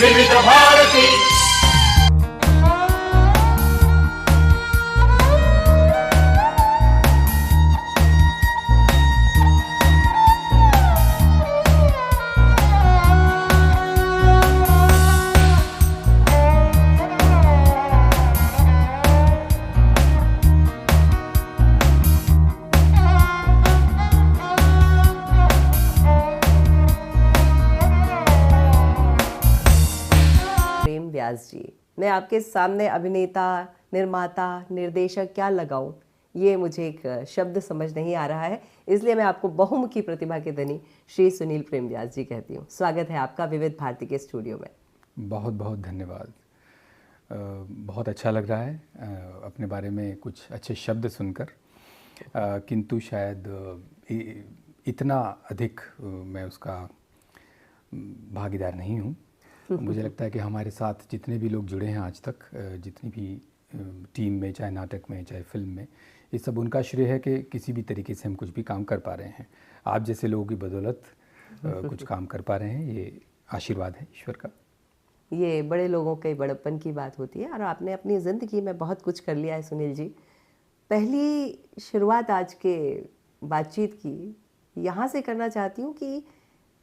विविध भारती। व्यास जी, मैं आपके सामने अभिनेता, निर्माता, निर्देशक क्या लगाऊं, ये मुझे एक शब्द समझ नहीं आ रहा है, इसलिए मैं आपको बहुमुखी प्रतिभा के धनी श्री सुनील प्रेम व्यास जी कहती हूँ। स्वागत है आपका विविध भारती के स्टूडियो में। बहुत बहुत धन्यवाद। बहुत अच्छा लग रहा है अपने बारे में कुछ अच्छे शब्द सुनकर, किंतु शायद इतना अधिक मैं उसका भागीदार नहीं हूँ। मुझे लगता है कि हमारे साथ जितने भी लोग जुड़े हैं आज तक, जितनी भी टीम में, चाहे नाटक में, चाहे फिल्म में, ये सब उनका श्रेय है कि किसी भी तरीके से हम कुछ भी काम कर पा रहे हैं। आप जैसे लोगों की बदौलत कुछ काम कर पा रहे हैं, ये आशीर्वाद है ईश्वर का। ये बड़े लोगों के बड़प्पन की बात होती है और आपने अपनी ज़िंदगी में बहुत कुछ कर लिया है सुनील जी। पहली शुरुआत आज के बातचीत की यहाँ से करना चाहती हूँ कि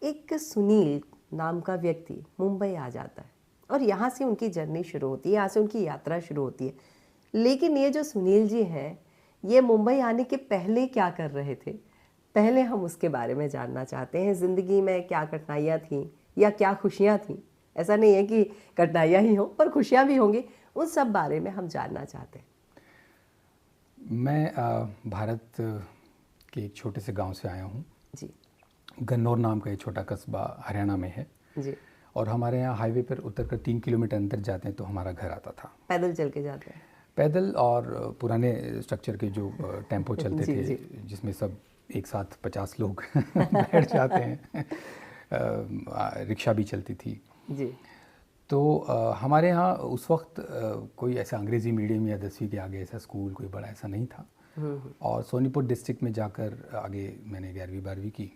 एक सुनील नाम का व्यक्ति मुंबई आ जाता है और यहाँ से उनकी जर्नी शुरू होती है, यहाँ से उनकी यात्रा शुरू होती है। लेकिन ये जो सुनील जी हैं, ये मुंबई आने के पहले क्या कर रहे थे, पहले हम उसके बारे में जानना चाहते हैं। ज़िंदगी में क्या कठिनाइयाँ थीं या क्या खुशियाँ थीं? ऐसा नहीं है कि कठिनाइयाँ ही हों, पर खुशियाँ भी होंगी, उन सब बारे में हम जानना चाहते हैं। मैं भारत के एक छोटे से गांव से आया हूँ जी। गन्नौर नाम का एक छोटा कस्बा हरियाणा में है जी। और हमारे यहाँ हाईवे पर उतरकर 3 किलोमीटर अंदर जाते हैं तो हमारा घर आता था। पैदल चल के जाते हैं? पैदल, और पुराने स्ट्रक्चर के जो टेम्पो चलते जी, थे जी। जिसमें सब एक साथ 50 लोग बैठ जाते हैं। रिक्शा भी चलती थी जी। तो हमारे यहाँ उस वक्त कोई ऐसा अंग्रेज़ी मीडियम या 10वीं के आगे ऐसा स्कूल कोई बड़ा ऐसा नहीं था। और सोनीपत डिस्ट्रिक्ट में जाकर आगे मैंने 11वीं 12वीं की।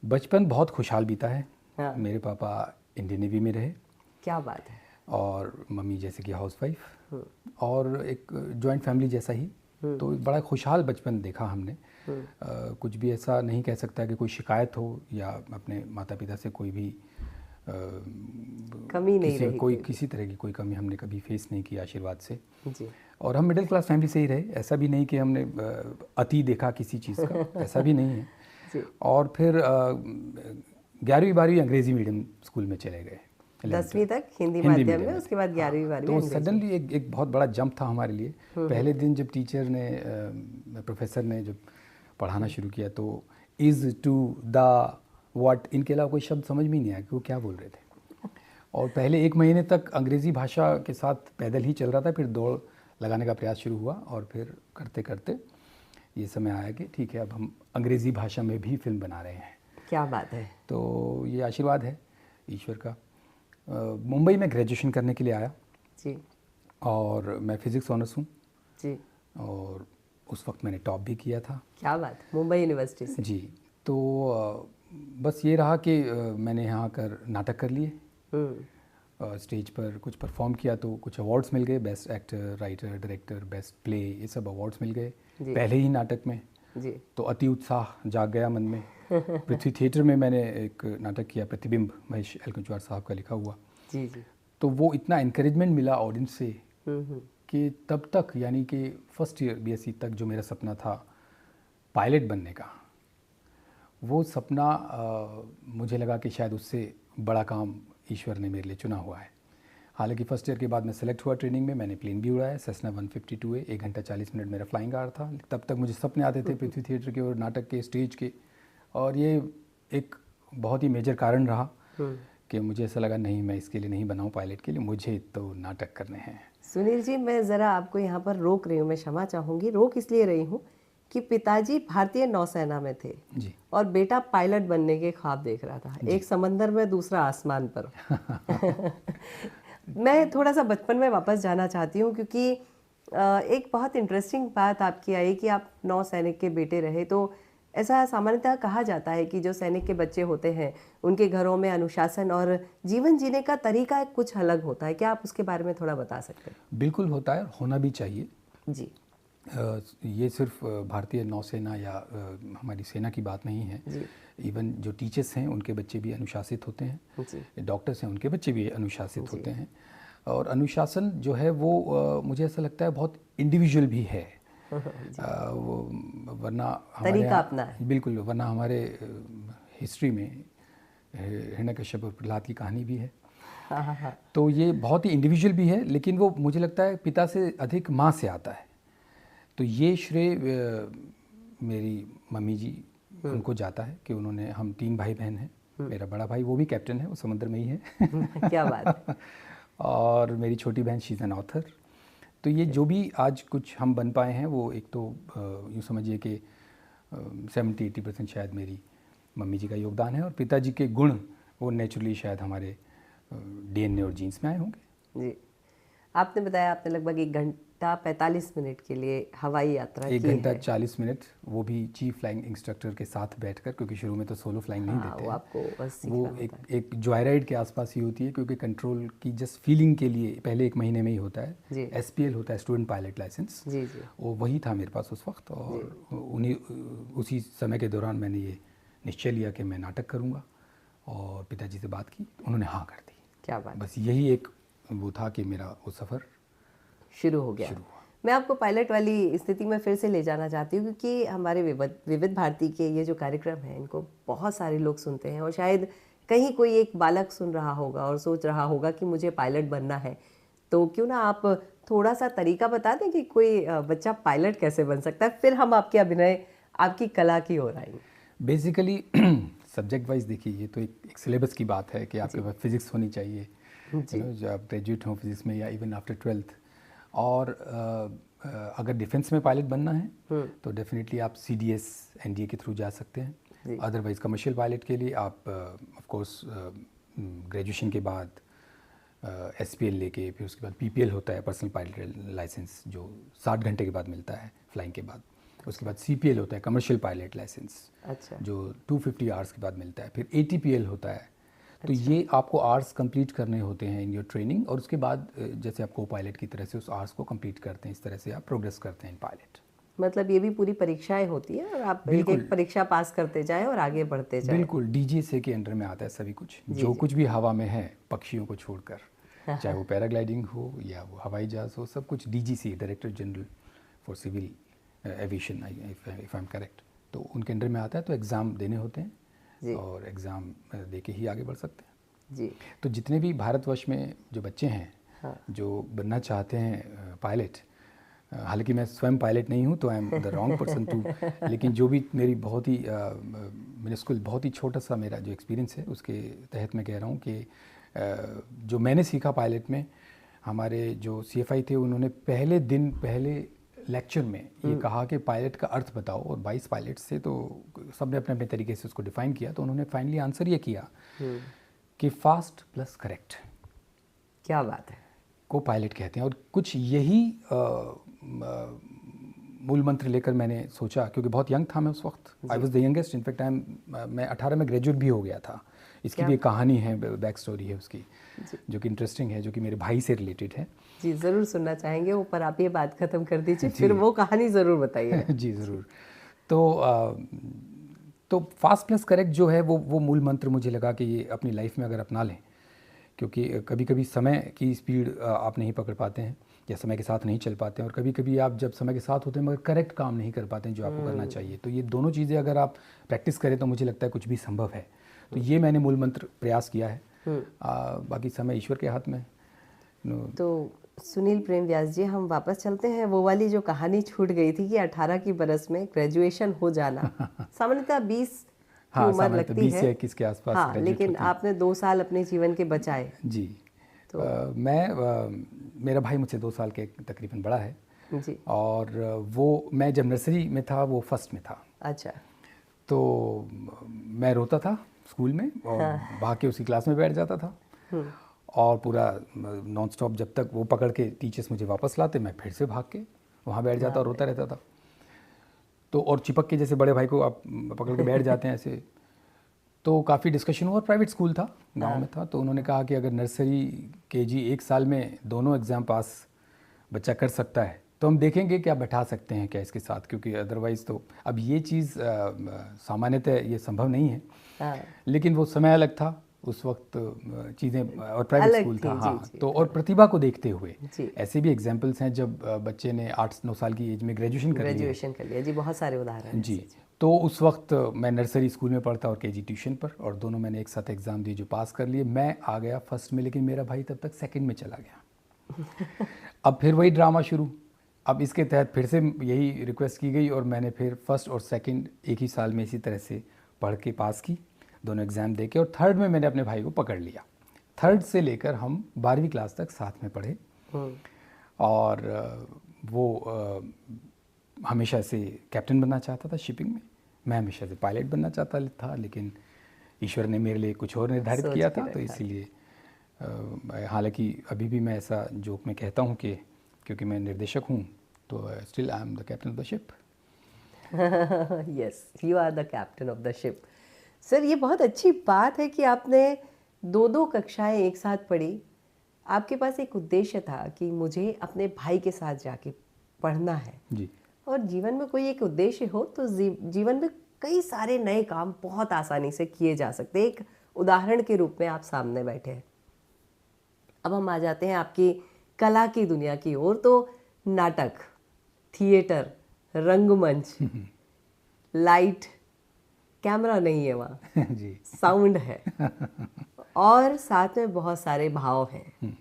बचपन बहुत खुशहाल बीता है। हाँ। मेरे पापा इंडियन नेवी में रहे। क्या बात है। और मम्मी जैसे कि हाउसवाइफ, और एक जॉइंट फैमिली जैसा ही। तो बड़ा खुशहाल बचपन देखा हमने। कुछ भी ऐसा नहीं कह सकता कि कोई शिकायत हो या अपने माता पिता से कोई भी कमी नहीं रही, कोई किसी तरह की कोई कमी हमने कभी फेस नहीं की, आशीर्वाद से जी। और हम मिडिल क्लास फैमिली से ही रहे। ऐसा भी नहीं कि हमने अति देखा किसी चीज़ का, ऐसा भी नहीं है। जी। और फिर 11वीं 12वीं अंग्रेज़ी मीडियम स्कूल में चले गए। 10वीं तक हिंदी माध्यम में, उसके बाद 11वीं 12वीं तो सडनली एक बहुत बड़ा जंप था हमारे लिए। पहले दिन जब टीचर ने, प्रोफेसर ने जब पढ़ाना शुरू किया तो इज़, टू, द, व्हाट, इनके अलावा कोई शब्द समझ में नहीं आया कि वो क्या बोल रहे थे। और पहले 1 महीने तक अंग्रेज़ी भाषा के साथ पैदल ही चल रहा था, फिर दौड़ लगाने का प्रयास शुरू हुआ और फिर करते करते ये समय आया कि ठीक है अब हम अंग्रेज़ी भाषा में भी फिल्म बना रहे हैं। क्या बात है। तो ये आशीर्वाद है ईश्वर का। मुंबई में ग्रेजुएशन करने के लिए आया जी। और मैं फिज़िक्स ऑनर्स हूँ जी। और उस वक्त मैंने टॉप भी किया था। क्या बात, मुंबई यूनिवर्सिटी से? जी। तो बस ये रहा कि मैंने यहाँ आकर नाटक कर लिए, स्टेज पर कुछ परफॉर्म किया तो कुछ अवार्ड्स मिल गए, best actor, writer, director, best play, ये सब अवार्ड्स मिल गए पहले ही नाटक में जी। तो अति उत्साह जाग गया मन में। पृथ्वी थिएटर में मैंने एक नाटक किया, प्रतिबिंब, महेश एल कुंचवार साहब का लिखा हुआ। जी जी। तो वो इतना इनकरेजमेंट मिला ऑडियंस से कि तब तक, यानी कि फर्स्ट ईयर बीएससी तक जो मेरा सपना था पायलट बनने का, वो सपना मुझे लगा कि शायद उससे बड़ा काम ईश्वर ने मेरे लिए चुना हुआ है। हालांकि फर्स्ट ईयर के बाद मैं सेलेक्ट हुआ ट्रेनिंग में, मैंने प्लेन भी उड़ाया, सेसना 152A, 1 घंटा 40 मिनट मेरा फ्लाइंग आवर था। तब तक मुझे सपने आते थे पृथ्वी थिएटर के और नाटक के, स्टेज के, और ये एक बहुत ही मेजर कारण रहा कि मुझे ऐसा लगा नहीं, मैं इसके लिए नहीं बनाऊँ पायलट के लिए, मुझे तो नाटक करने हैं। सुनील जी, मैं ज़रा आपको यहाँ पर रोक रही हूँ, मैं क्षमा चाहूँगी, रोक इसलिए रही हूँ कि पिताजी भारतीय नौसेना में थे जी। और बेटा पायलट बनने के ख्वाब देख रहा था, एक समंदर में दूसरा आसमान पर। मैं थोड़ा सा बचपन में वापस जाना चाहती हूँ क्योंकि एक बहुत इंटरेस्टिंग बात आपकी आई कि आप नौसैनिक के बेटे रहे, तो ऐसा सामान्यतः कहा जाता है कि जो सैनिक के बच्चे होते हैं उनके घरों में अनुशासन और जीवन जीने का तरीका कुछ अलग होता है। क्या आप उसके बारे में थोड़ा बता सकते हैं? बिल्कुल होता है, होना भी चाहिए। जी ये सिर्फ भारतीय नौसेना या हमारी सेना की बात नहीं है। जी इवन जो टीचर्स हैं उनके बच्चे भी अनुशासित होते हैं, जी डॉक्टर्स हैं उनके बच्चे भी अनुशासित जी। होते हैं। और अनुशासन जो है वो मुझे ऐसा लगता है बहुत इंडिविजुअल भी है। वो वरना हमारे तरीका यहाँ अपना है। बिल्कुल, वरना हमारे हिस्ट्री में हिरण्यकश्यप और प्रहलाद की कहानी भी है। हाँ हाँ हाँ। तो ये बहुत ही इंडिविजुअल भी है, लेकिन वो मुझे लगता है पिता से अधिक माँ से आता है। तो ये श्रेय मेरी मम्मी जी उनको जाता है कि उन्होंने, हम 3 भाई बहन हैं। मेरा बड़ा भाई वो भी कैप्टन है, वो समुद्र में ही है। क्या बात है। और मेरी छोटी बहन शी इज़ एन ऑथर। तो ये जो भी आज कुछ हम बन पाए हैं वो एक तो यूँ समझिए कि 70-80% शायद मेरी मम्मी जी का योगदान है, और पिताजी के गुण वो नेचुरली शायद हमारे डीएनए और जीन्स में आए होंगे। जी, आपने बताया आपने लगभग 1 घंटा 45 मिनट के लिए हवाई यात्रा 1 की घंटा है। 40 मिनट, वो भी चीफ फ्लाइंग इंस्ट्रक्टर के साथ बैठकर, क्योंकि शुरू में तो सोलो फ्लाइंग नहीं हाँ, देते वो हैं। आपको बस सीखना वो होता है। एक जॉयराइड के आसपास ही होती है, क्योंकि कंट्रोल की जस्ट फीलिंग के लिए पहले 1 महीने में ही होता है। जी एसपीएल होता है, स्टूडेंट पायलट लाइसेंस, जी जी वो वही था मेरे पास उस वक्त। और उसी समय के दौरान मैंने ये निश्चय लिया कि मैं नाटक करूँगा, और पिताजी से बात की, उन्होंने हाँ कर दी। क्या बात। बस यही एक वो था कि मेरा वो सफ़र शुरू हो गया। मैं आपको पायलट वाली स्थिति में फिर से ले जाना चाहती हूँ, क्योंकि हमारे विविध भारती के ये जो कार्यक्रम है इनको बहुत सारे लोग सुनते हैं, और शायद कहीं कोई एक बालक सुन रहा होगा और सोच रहा होगा कि मुझे पायलट बनना है। तो क्यों ना आप थोड़ा सा तरीका बता दें कि कोई बच्चा पायलट कैसे बन सकता है, फिर हम आपके अभिनय, आपकी कला की ओर आएंगे। बेसिकली सब्जेक्ट वाइज देखिए, ये तो एक सिलेबस की बात है कि आपके पास फिज़िक्स होनी चाहिए, जो आप ग्रेजुएट हों फिज़िक्स में या इवन आफ्टर 12th। और अगर डिफेंस में पायलट बनना है तो डेफिनेटली आप CDS NDA के थ्रू जा सकते हैं। अदरवाइज़ कमर्शियल पायलट के लिए आप ऑफ कोर्स ग्रेजुएशन के बाद SPL लेके, फिर उसके बाद PPL होता है, पर्सनल पायलट लाइसेंस, जो 60 घंटे के बाद मिलता है फ्लाइंग के बाद। उसके बाद CPL होता है, कमर्शियल पायलट लाइसेंस, अच्छा, जो 250 आवर्स के बाद मिलता है। फिर ATPL होता है। तो ये आपको आवर्स कंप्लीट करने होते हैं इन योर ट्रेनिंग, और उसके बाद जैसे आप को पायलट की तरह से उस आवर्स को कंप्लीट करते हैं, इस तरह से आप प्रोग्रेस करते हैं इन पायलट। मतलब ये भी पूरी परीक्षाएं होती हैं और आप एक एक परीक्षा पास करते जाएं और आगे बढ़ते जाएं। बिल्कुल, DGSA के अंडर में आता है सभी कुछ, जो कुछ भी हवा में है पक्षियों को छोड़कर, चाहे वो पैराग्लाइडिंग हो या वो हवाई जहाज़ हो, सब कुछ DGCA, director general for civil aviation, if I am correct, तो उनके अंडर में आता है। तो एग्ज़ाम देने होते हैं और एग्ज़ाम दे के ही आगे बढ़ सकते हैं। जी, तो जितने भी भारतवर्ष में जो बच्चे हैं जो बनना चाहते हैं पायलट, हालांकि मैं स्वयं पायलट नहीं हूँ तो I am the wrong person to, लेकिन जो भी मेरी बहुत ही मिनिस्कुल, बहुत ही छोटा सा मेरा जो एक्सपीरियंस है उसके तहत मैं कह रहा हूँ कि जो मैंने सीखा पायलट में, हमारे जो CFI थे उन्होंने पहले लेक्चर में ये कहा कि पायलट का अर्थ बताओ, और 22 पायलट से तो सबने अपने अपने तरीके से उसको डिफ़ाइन किया। तो उन्होंने फाइनली आंसर ये किया कि फास्ट प्लस करेक्ट क्या बात है, को पायलट कहते हैं। और कुछ यही मूल मंत्र लेकर मैंने सोचा, क्योंकि बहुत यंग था मैं उस वक्त, I was the youngest, in fact मैं 18 में ग्रेजुएट भी हो गया था। इसकी भी एक कहानी है, बैक स्टोरी है उसकी, जो कि इंटरेस्टिंग है, जो कि मेरे भाई से रिलेटेड है। जी ज़रूर सुनना चाहेंगे, वो पर आप ये बात ख़त्म कर दीजिए, फिर वो कहानी ज़रूर बताइए। जी ज़रूर। तो फास्ट प्लस करेक्ट जो है वो मूल मंत्र मुझे लगा कि ये अपनी लाइफ में अगर अपना लें, क्योंकि कभी कभी समय की स्पीड आप नहीं पकड़ पाते हैं या समय के साथ नहीं चल पाते हैं, और कभी कभी आप जब समय के साथ होते हैं मगर करेक्ट काम नहीं कर पाते हैं जो आपको करना चाहिए। तो ये दोनों चीज़ें अगर आप प्रैक्टिस करें तो मुझे लगता है कुछ भी संभव है। तो ये मैंने मूल मंत्र प्रयास किया है, बाकी समय ईश्वर के हाथ में। तो सुनील प्रेम व्यास जी, हम वापस चलते हैं, वो वाली जो कहानी छूट गई थी कि 18 की बरस में ग्रेजुएशन हो जाना, सामान्यतः 20 की उम्र लगती 20 है, या 21 के आसपास। हाँ, लेकिन आपने 2 साल अपने जीवन के बचाए। जी, तो मेरा भाई मुझसे 2 साल के तकरीबन बड़ा है जी, और वो, मैं जब नर्सरी में था वो फर्स्ट में था। अच्छा, तो मैं रोता था स्कूल में और भाग के उसकी क्लास में बैठ जाता था, और पूरा नॉन स्टॉप जब तक वो पकड़ के टीचर्स मुझे वापस लाते, मैं फिर से भाग के वहाँ बैठ जाता और रोता रहता था। तो और चिपक के जैसे बड़े भाई को आप पकड़ के बैठ जाते हैं ऐसे। तो काफ़ी डिस्कशन हुआ। प्राइवेट स्कूल था, गांव में था, तो उन्होंने कहा कि अगर नर्सरी केजी एक साल में दोनों एग्ज़ाम पास बच्चा कर सकता है तो हम देखेंगे कि आप बैठा सकते हैं क्या इसके साथ, क्योंकि अदरवाइज़ तो अब ये चीज़ सामान्यतः ये संभव नहीं है। हाँ। लेकिन वो समय अलग था उस वक्त, चीज़ें और प्राइवेट अलग स्कूल थी, था। जी, हाँ, जी, तो और प्रतिभा को देखते हुए जी। ऐसे भी एग्जाम्पल्स हैं जब बच्चे ने 8-9 साल की एज में ग्रेजुएशन कर लिया। ग्रेजुएशन कर लिया जी, बहुत सारे उदाहरण हैं जी, ऐसे। तो उस वक्त मैं नर्सरी स्कूल में पढ़ता और केजी ट्यूशन पर, और दोनों मैंने एक साथ एग्ज़ाम दिए जो पास कर लिए। मैं आ गया फर्स्ट में, लेकिन मेरा भाई तब तक सेकंड में चला गया। अब फिर वही ड्रामा शुरू। अब इसके तहत फिर से यही रिक्वेस्ट की गई और मैंने फिर फर्स्ट और सेकंड एक ही साल में इसी तरह से पढ़ के पास की, दोनों एग्ज़ाम दे के, और थर्ड में मैंने अपने भाई को पकड़ लिया। थर्ड से लेकर हम 12वीं क्लास तक साथ में पढ़े। और वो हमेशा से कैप्टन बनना चाहता था शिपिंग में, मैं हमेशा से पायलट बनना चाहता था, लेकिन ईश्वर ने मेरे लिए कुछ और निर्धारित किया था, तो इसीलिए हालांकि अभी भी मैं ऐसा जोक में कहता हूँ कि क्योंकि मैं निर्देशक हूँ तो still I am the captain of the ship. Yes, you are the captain of the ship. Sir, ये बहुत अच्छी बात है कि आपने 2 कक्षाएं एक साथ पढ़ी। आपके पास एक उद्देश्य था कि मुझे अपने भाई के साथ जाके पढ़ना है जी। और जीवन में कोई एक उद्देश्य हो तो जीवन में कई सारे नए काम बहुत आसानी से किए जा सकते हैं। एक उदाहरण के रूप में आप सामने बैठे हैं। अब हम आ जाते हैं आपकी कला की दुनिया की ओर। तो नाटक, थिएटर, रंगमंच, लाइट, कैमरा नहीं है वहाँ, जी। साउंड है और साथ में बहुत सारे भाव हैं।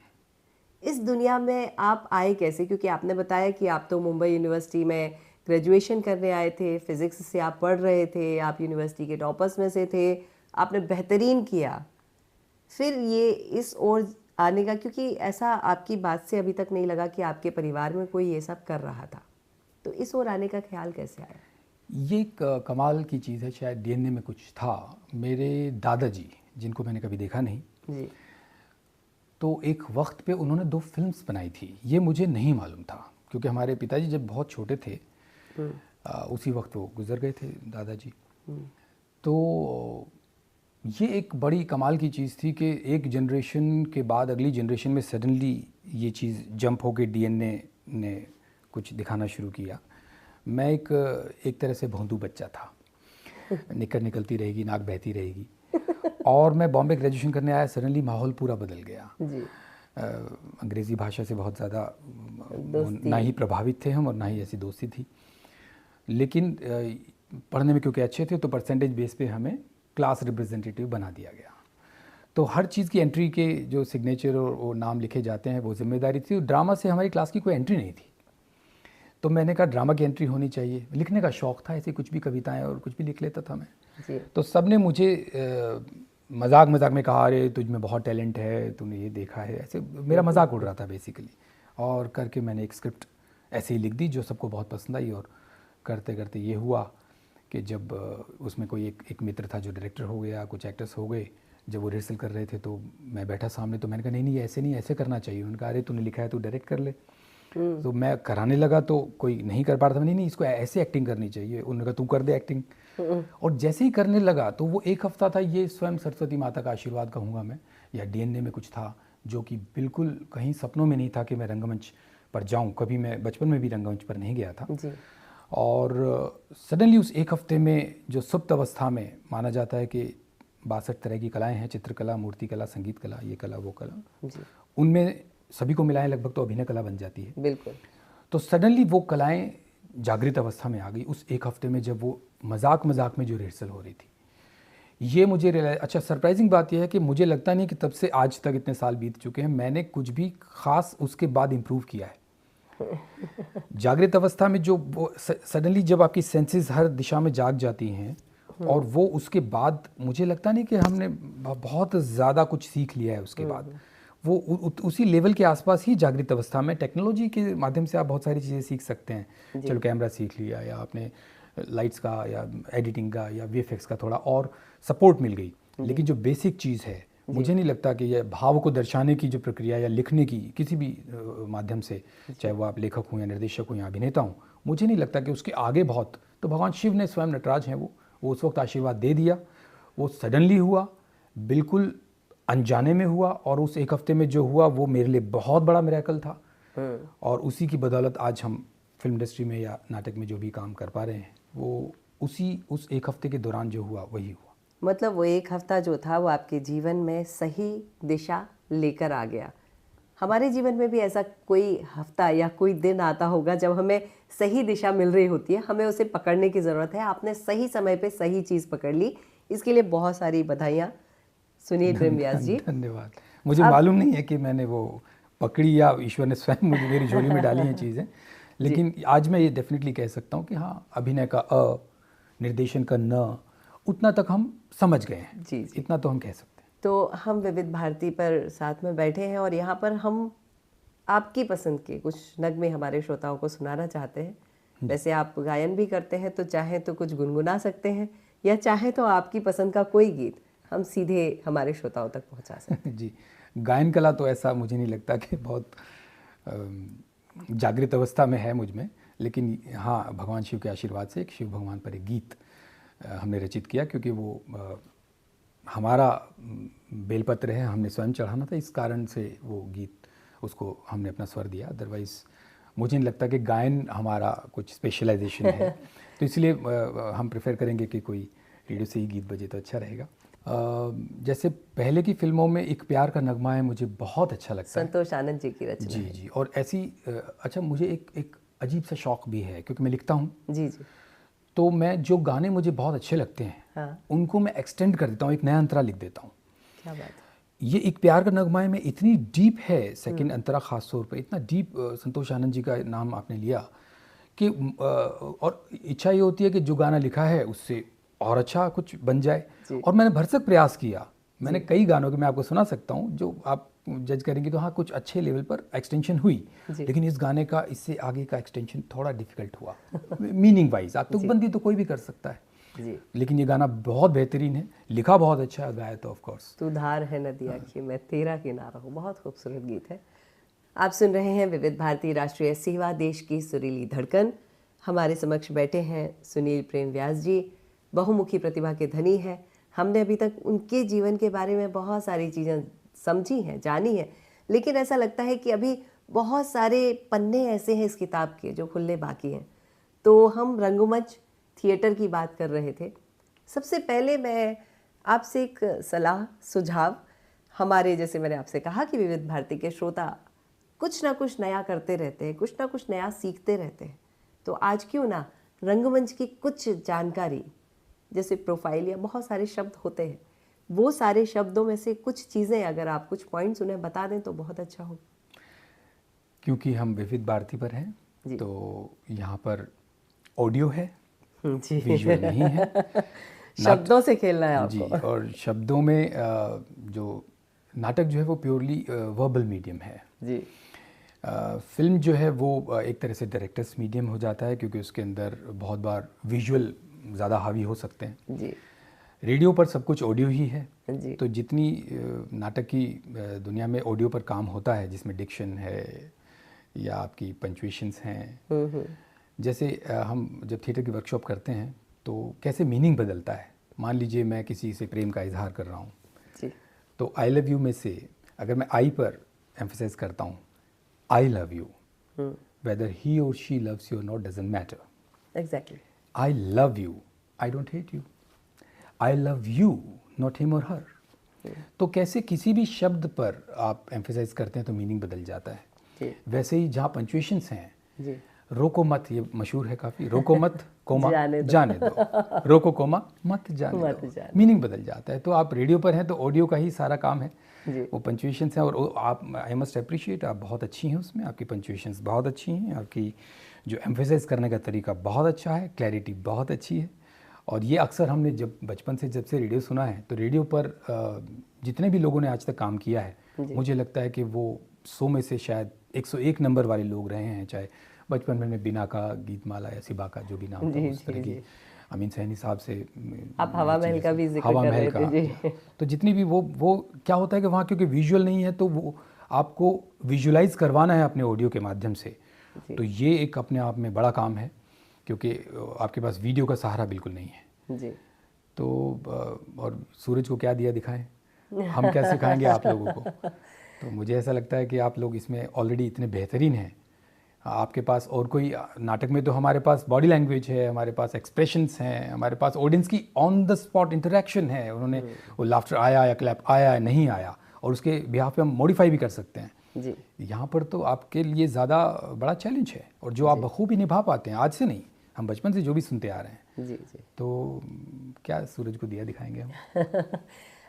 इस दुनिया में आप आए कैसे? क्योंकि आपने बताया कि आप तो मुंबई यूनिवर्सिटी में ग्रेजुएशन करने आए थे, फिजिक्स से आप पढ़ रहे थे, आप यूनिवर्सिटी के टॉपर्स में से थे, आपने बेहतरीन किया। फिर ये इस ओर आने का, क्योंकि ऐसा आपकी बात से अभी तक नहीं लगा कि आपके परिवार में कोई ये सब कर रहा था, तो इस ओर आने का ख्याल कैसे आया? ये एक कमाल की चीज़ है, शायद डीएनए में कुछ था। मेरे दादाजी, जिनको मैंने कभी देखा नहीं जी। तो एक वक्त पे उन्होंने 2 फिल्म्स बनाई थी। ये मुझे नहीं मालूम था क्योंकि हमारे पिताजी जब बहुत छोटे थे उसी वक्त वो गुजर गए थे दादाजी। तो ये एक बड़ी कमाल की चीज़ थी कि एक जनरेशन के बाद अगली जनरेशन में सडनली ये चीज़ जंप हो के डीएनए ने कुछ दिखाना शुरू किया। मैं एक तरह से भोंदू बच्चा था, निकल निकलती रहेगी, नाक बहती रहेगी। और मैं बॉम्बे ग्रेजुएशन करने आया, सडनली माहौल पूरा बदल गया। जी। अंग्रेज़ी भाषा से बहुत ज़्यादा ना ही प्रभावित थे हम और ना ही ऐसी दोस्ती थी। लेकिन पढ़ने में क्योंकि अच्छे थे तो परसेंटेज बेस पे हमें क्लास रिप्रेजेंटेटिव बना दिया गया। तो हर चीज़ की एंट्री के जो सिग्नेचर और वो नाम लिखे जाते हैं वो जिम्मेदारी थी। ड्रामा से हमारी क्लास की कोई एंट्री नहीं थी, तो मैंने कहा ड्रामा की एंट्री होनी चाहिए। लिखने का शौक़ था, ऐसे कुछ भी कविताएं और कुछ भी लिख लेता था मैं। जी। तो सब ने मुझे मजाक में कहा, अरे तुझ में बहुत टैलेंट है, तूने ये देखा है, ऐसे मेरा मजाक उड़ रहा था बेसिकली। और करके मैंने एक स्क्रिप्ट ऐसे ही लिख दी जो सबको बहुत पसंद आई। और करते करते ये हुआ कि जब उसमें कोई एक मित्र था जो डायरेक्टर हो गया, कुछ एक्टर्स हो गए। जब वो रिहर्सल कर रहे थे तो मैं बैठा सामने, तो मैंने कहा नहीं ऐसे नहीं, ऐसे करना चाहिए। उन्होंने कहा अरे तूने लिखा है, तू डायरेक्ट कर ले। तो मैं कराने लगा तो कोई नहीं कर पा रहा था। नहीं इसको ऐसे एक्टिंग करनी चाहिए। उन्होंने कहा तू कर दे एक्टिंग। और जैसे ही करने लगा तो वो एक हफ्ता था, ये स्वयं सरस्वती माता का आशीर्वाद कहूँगा मैं, या डीएनए में कुछ था जो कि बिल्कुल कहीं सपनों में नहीं था कि मैं रंगमंच पर जाऊँ। कभी मैं बचपन में भी रंगमंच पर नहीं गया था। जी। और सडनली उस एक हफ्ते में जो सुप्त अवस्था में माना जाता है कि 62 तरह की कलाएं हैं, चित्रकला, मूर्ति कला, संगीत कला, ये कला वो कला, उनमें सभी को मिलाएं लगभग तो अभिनय कला बन जाती है। बिल्कुल। तो सडनली वो कलाएं जागृत अवस्था में आ गई उस एक हफ्ते में, जब वो मजाक में जो रिहर्सल हो रही थी। ये मुझे अच्छा, सरप्राइजिंग बात यह है कि मुझे लगता नहीं कि तब से आज तक इतने साल बीत चुके हैं मैंने कुछ भी खास उसके बाद इम्प्रूव किया है। जागृत अवस्था में जो वो सडनली जब आपकी सेंसेस हर दिशा में जाग जाती हैं और वो उसके बाद मुझे लगता नहीं कि हमने बहुत ज़्यादा कुछ सीख लिया है उसके बाद। वो उसी लेवल के आसपास ही जागृत अवस्था में टेक्नोलॉजी के माध्यम से आप बहुत सारी चीज़ें सीख सकते हैं। चलो कैमरा सीख लिया, या आपने लाइट्स का या एडिटिंग का या वीएफएक्स का थोड़ा और सपोर्ट मिल गई, लेकिन जो बेसिक चीज़ है मुझे नहीं लगता कि यह भाव को दर्शाने की जो प्रक्रिया या लिखने की किसी भी माध्यम से, चाहे वो आप लेखक हों या निर्देशक हों या अभिनेता हों, मुझे नहीं लगता कि उसके आगे बहुत तो भगवान शिव ने स्वयं नटराज हैं वो उस वक्त आशीर्वाद दे दिया। वो सडनली हुआ, बिल्कुल अनजाने में हुआ, और उस एक हफ्ते में जो हुआ वो मेरे लिए बहुत बड़ा मिरेकल था। और उसी की बदौलत आज हम फिल्म इंडस्ट्री में या नाटक में जो भी काम कर पा रहे हैं वो उस एक हफ्ते के दौरान जो हुआ वही हुआ। मतलब वो एक हफ्ता जो था वो आपके जीवन में सही दिशा लेकर आ गया। हमारे जीवन में भी ऐसा कोई हफ्ता या कोई दिन आता होगा जब हमें सही दिशा मिल रही होती है, हमें उसे पकड़ने की ज़रूरत है। आपने सही समय पे सही चीज़ पकड़ ली, इसके लिए बहुत सारी बधाइयाँ सुनील प्रेम व्यास जी। धन्यवाद। मुझे मालूम नहीं है कि मैंने वो पकड़ी या ईश्वर ने स्वयं मुझे मेरी झोली में डाली हैं चीज़ें, लेकिन आज मैं ये डेफिनेटली कह सकता हूँ कि हाँ, अभिनय का अ, निर्देशन का न, उतना तक हम समझ गए हैं। जी, जी। इतना तो हम कह सकते हैं। तो हम विविध भारती पर साथ में बैठे हैं और यहाँ पर हम आपकी पसंद के कुछ नगमे हमारे श्रोताओं को सुनाना चाहते हैं। वैसे आप गायन भी करते हैं, तो चाहे तो कुछ गुनगुना सकते हैं, या चाहे तो आपकी पसंद का कोई गीत हम सीधे हमारे श्रोताओं तक पहुँचा सकते हैं। जी, गायन कला तो ऐसा मुझे नहीं लगता कि बहुत जागृत अवस्था में है मुझ में, लेकिन हाँ, भगवान शिव के आशीर्वाद से एक शिव भगवान पर एक गीत हमने रचित किया, क्योंकि वो हमारा बेलपत्र है, हमने स्वयं चढ़ाना था, इस कारण से वो गीत उसको हमने अपना स्वर दिया। अदरवाइज़ मुझे नहीं लगता कि गायन हमारा कुछ स्पेशलाइजेशन है। तो इसलिए हम प्रेफर करेंगे कि कोई रेडियो से ही गीत बजे तो अच्छा रहेगा। जैसे पहले की फिल्मों में एक प्यार का नगमा है, मुझे बहुत अच्छा लगता है। संतोष आनंद जी की रचना जी है। जी। और ऐसी अच्छा, मुझे एक अजीब सा शौक भी है, क्योंकि मैं लिखता हूँ। जी जी। तो मैं जो गाने मुझे बहुत अच्छे लगते हैं, हाँ। उनको मैं एक्सटेंड कर देता हूँ, एक नया अंतरा लिख देता हूँ। क्या बात है। ये एक प्यार का नगमा है में इतनी डीप है, सेकंड अंतरा खास तौर पे इतना डीप, संतोष आनंद जी का नाम आपने लिया कि और इच्छा ये होती है कि जो गाना लिखा है उससे और अच्छा कुछ बन जाए। और मैंने भरसक प्रयास किया। मैंने कई गानों के मैं आपको सुना सकता हूँ जो आप जज करेंगे, तो हाँ, कुछ अच्छे लेवल पर एक्सटेंशन हुई, लेकिन इस गाने का इससे आगे का एक्सटेंशन थोड़ा डिफिकल्ट हुआ मीनिंग वाइज। आप तुकबंदी तो कोई भी कर सकता है जी। लेकिन ये गाना बहुत बेहतरीन है, लिखा बहुत अच्छा है, गाया तो ऑफ कोर्स। तू धार है नदी आखी मैं तेरा किनारा हूँ, बहुत खूबसूरत गीत है। आप सुन रहे हैं विविध भारती राष्ट्रीय सेवा, देश की सुरीली धड़कन। हमारे समक्ष बैठे हैं सुनील प्रेम व्यास जी, बहुमुखी प्रतिभा के धनी हैं। हमने अभी तक उनके जीवन के बारे में बहुत सारी चीज़ें समझी हैं, जानी हैं, लेकिन ऐसा लगता है कि अभी बहुत सारे पन्ने ऐसे हैं इस किताब के जो खुलने बाकी हैं। तो हम रंगमंच थिएटर की बात कर रहे थे। सबसे पहले मैं आपसे एक सलाह सुझाव, हमारे जैसे मैंने आपसे कहा कि विविध भारती के श्रोता कुछ ना कुछ नया करते रहते हैं, कुछ ना कुछ नया सीखते रहते हैं, तो आज क्यों ना रंगमंच की कुछ जानकारी, जैसे प्रोफाइल या बहुत सारे शब्द होते हैं, वो सारे शब्दों में से कुछ चीज़ें अगर आप कुछ पॉइंट्स उन्हें बता दें तो बहुत अच्छा हो। क्योंकि हम विविध भारती पर हैं तो यहाँ पर ऑडियो है, जी, विजुअल नहीं है। शब्दों से खेलना है जी, आपको। और शब्दों में जो नाटक जो है वो प्योरली वर्बल मीडियम है। जी। फिल्म जो है वो एक तरह से डायरेक्टर्स मीडियम हो जाता है, क्योंकि उसके अंदर बहुत बार विजुअल ज़्यादा हावी हो सकते हैं। जी। रेडियो पर सब कुछ ऑडियो ही है। जी। तो जितनी नाटक की दुनिया में ऑडियो पर काम होता है, जिसमें डिक्शन है या आपकी पंचुएशंस हैं, जैसे हम जब थिएटर की वर्कशॉप करते हैं तो कैसे मीनिंग बदलता है। मान लीजिए मैं किसी से प्रेम का इजहार कर रहा हूँ, तो आई लव यू में से अगर मैं आई पर एम्फसाइज करता हूँ, आई लव यू, वेदर ही और शी लव्स यू और not doesn't matter. Exactly. I love you, I don't hate you, I love you, not him और हर। तो कैसे किसी भी शब्द पर आप एम्फसाइज करते हैं तो मीनिंग बदल जाता है। वैसे ही जहाँ पंचुएशंस हैं, रोको मत, ये मशहूर है काफ़ी, रोको मत कोमा जाने दो, रोको कोमा मत जाने दो, मीनिंग बदल जाता है। तो आप रेडियो पर हैं तो ऑडियो का ही सारा काम है, वो पंचुएशंस हैं। और आप, आई मस्ट अप्रिशिएट, आप बहुत अच्छी हैं उसमें, आपकी पंचुएशंस बहुत अच्छी हैं, आपकी जो एम्फसाइज करने का तरीका बहुत अच्छा है, क्लैरिटी बहुत अच्छी है। और ये अक्सर हमने जब बचपन से जब से रेडियो सुना है, तो रेडियो पर जितने भी लोगों ने आज तक काम किया है, मुझे लगता है कि वो 100 में से शायद 101 नंबर वाले लोग रहे हैं। चाहे बचपन में बिना का, गीतमाला या सिबा का, जो भी नाम था उस तरह की, अमीन सैनी साहब से आप हवा महल का भी जिक्र कर रहे थे जी। तो जितनी भी वो क्या होता है कि वहाँ क्योंकि विजुअल नहीं है, तो वो आपको विजुलाइज करवाना है अपने ऑडियो के माध्यम से, तो ये एक अपने आप में बड़ा काम है। क्योंकि आपके पास वीडियो का सहारा बिल्कुल नहीं है। जी। तो और सूरज को क्या दिया दिखाएं, हम क्या सिखाएंगे आप लोगों को। तो मुझे ऐसा लगता है कि आप लोग इसमें ऑलरेडी इतने बेहतरीन हैं। आपके पास और कोई नाटक में तो हमारे पास बॉडी लैंग्वेज है, हमारे पास एक्सप्रेशंस हैं, हमारे पास ऑडियंस की ऑन द स्पॉट इंटरेक्शन है। उन्होंने वो लाफ्टर आया या क्लैप आया या नहीं आया, और उसके बिहाफ पे हम मॉडिफाई भी कर सकते हैं। जी। यहाँ पर तो आपके लिए ज़्यादा बड़ा चैलेंज है, और जो आप बखूबी निभा पाते हैं, आज से नहीं, हम बचपन से जो भी सुनते आ रहे हैं। जी जी। तो क्या सूरज को दिया दिखाएंगे हम।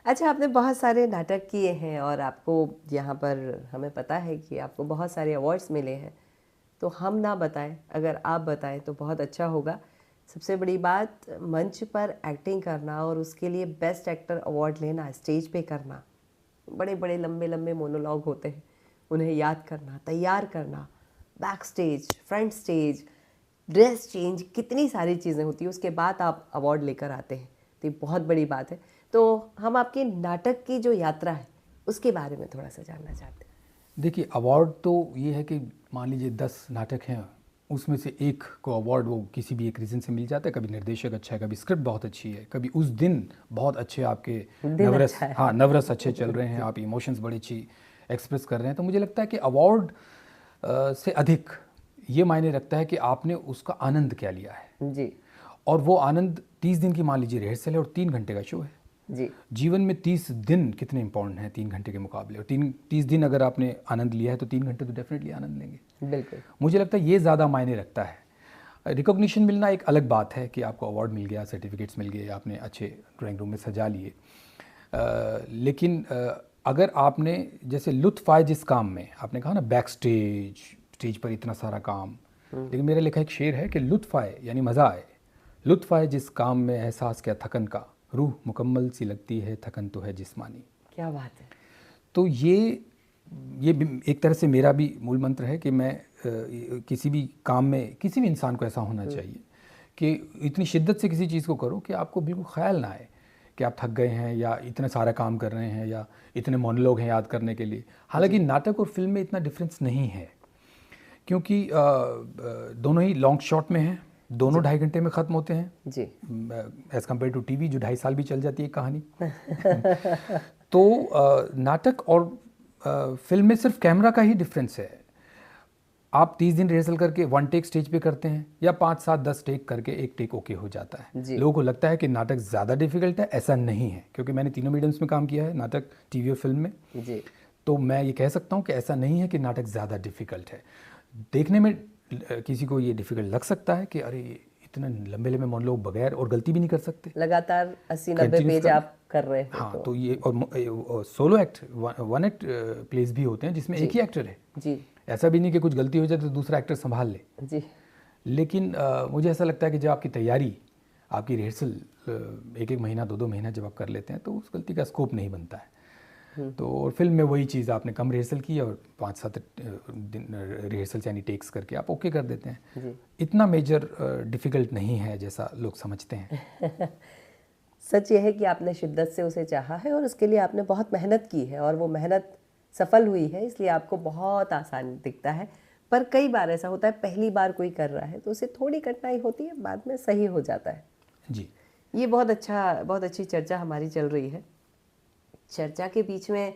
अच्छा, आपने बहुत सारे नाटक किए हैं और आपको यहाँ पर हमें पता है कि आपको बहुत सारे अवार्ड्स मिले हैं, तो हम ना बताएं, अगर आप बताएं तो बहुत अच्छा होगा। सबसे बड़ी बात, मंच पर एक्टिंग करना और उसके लिए बेस्ट एक्टर अवार्ड लेना, स्टेज पे करना, बड़े बड़े लंबे लंबे मोनोलॉग होते हैं, उन्हें याद करना, तैयार करना, back stage, front stage, dress change, कितनी सारी चीज़ें होती हैं, उसके बाद आप अवार्ड लेकर आते हैं, तो ये बहुत बड़ी बात है। तो हम आपके नाटक की जो यात्रा है उसके बारे में थोड़ा सा जानना चाहते हैं। देखिए, अवार्ड तो ये है कि मान लीजिए 10 नाटक हैं, उसमें से एक को अवार्ड वो किसी भी एक रीज़न से मिल जाता है। कभी निर्देशक अच्छा है, कभी स्क्रिप्ट बहुत अच्छी है, कभी उस दिन बहुत अच्छे आपके नवरस, अच्छा है। हाँ, नवरस अच्छे चल रहे हैं, आप इमोशंस बड़ी अच्छी एक्सप्रेस कर रहे हैं। तो मुझे लगता है कि अवार्ड से अधिक ये मायने रखता है कि आपने उसका आनंद क्या लिया है। जी और वो आनंद 30 दिन की मान लीजिए रिहर्सल है और 3 घंटे का शो है। जी। जीवन में 30 दिन कितने इंपॉर्टेंट हैं 3 घंटे के मुकाबले, और 30 दिन अगर आपने आनंद लिया है तो 3 घंटे तो डेफिनेटली आनंद लेंगे। बिल्कुल। मुझे लगता है ये ज़्यादा मायने रखता है। रिकॉग्निशन मिलना एक अलग बात है कि आपको अवार्ड मिल गया, सर्टिफिकेट्स मिल गए, आपने अच्छे ड्राइंग रूम में सजा लिए, लेकिन अगर आपने जैसे लुत्फ़ आए जिस काम में, आपने कहा ना बैक स्टेज, स्टेज पर इतना सारा काम, लेकिन मेरा लिखा एक शेर है कि लुत्फ़ आए यानी मज़ा आए, लुत्फ़ आए जिस काम में, एहसास क्या थकन का, रूह मुकम्मल सी लगती है, थकन तो है जिस्मानी। क्या बात है। तो ये भी एक तरह से मेरा भी मूल मंत्र है कि मैं किसी भी काम में, किसी भी इंसान को ऐसा होना चाहिए कि इतनी शिद्दत से किसी चीज़ को करो कि आपको बिल्कुल ख्याल ना आए कि आप थक गए हैं या इतना सारा काम कर रहे हैं या इतने मोनोलॉग हैं याद करने के लिए। हालांकि नाटक और फिल्म में इतना डिफरेंस नहीं है, क्योंकि दोनों ही लॉन्ग शॉट में हैं, दोनों 2.5 घंटे में ख़त्म होते हैं जी। एज़ कम्पेयर टू टीवी जो 2.5 साल भी चल जाती है कहानी। तो नाटक और फिल्म में सिर्फ कैमरा का ही डिफरेंस है। आप 30 दिन रिहर्सल करके 1 टेक स्टेज पे करते हैं, या 5, 7, 10 टेक करके 1 टेक ओके हो जाता है। लोगों को लगता है कि नाटक ज़्यादा डिफिकल्ट है, ऐसा नहीं है, क्योंकि मैंने तीनों मीडियम्स में काम किया है, नाटक, टीवी और फिल्म में। जी। तो मैं ये कह सकता हूँ कि ऐसा नहीं है कि नाटक ज़्यादा डिफिकल्ट है। देखने में किसी को ये डिफिकल्ट लग सकता है कि अरे इतने लंबे लंबे मोनोलॉग बगैर, और गलती भी नहीं कर सकते, लगातार 80-90 पेज आप कर रहे हैं। हाँ, तो ये और सोलो एक्ट, 1 एक्ट प्लेस भी होते हैं जिसमें एक ही एक्टर है। जी। ऐसा भी नहीं कि कुछ गलती हो जाए तो दूसरा एक्टर संभाल ले। जी। लेकिन मुझे ऐसा लगता है कि जब आपकी तैयारी, आपकी रिहर्सल 1-1 महीना, 2-2 महीना जब आप कर लेते हैं तो उस गलती का स्कोप नहीं बनता है। तो और फिल्म में वही चीज़, आपने कम रिहर्सल की और 5-7 दिन रिहर्सल यानी टेक्स करके आप ओके कर देते हैं। जी। इतना मेजर डिफ़िकल्ट नहीं है जैसा लोग समझते हैं। सच ये है कि आपने शिद्दत से उसे चाहा है और उसके लिए आपने बहुत मेहनत की है, और वो मेहनत सफल हुई है, इसलिए आपको बहुत आसान दिखता है। पर कई बार ऐसा होता है, पहली बार कोई कर रहा है तो उसे थोड़ी कठिनाई होती है, बाद में सही हो जाता है। जी। ये बहुत अच्छी चर्चा हमारी चल रही है। चर्चा के बीच में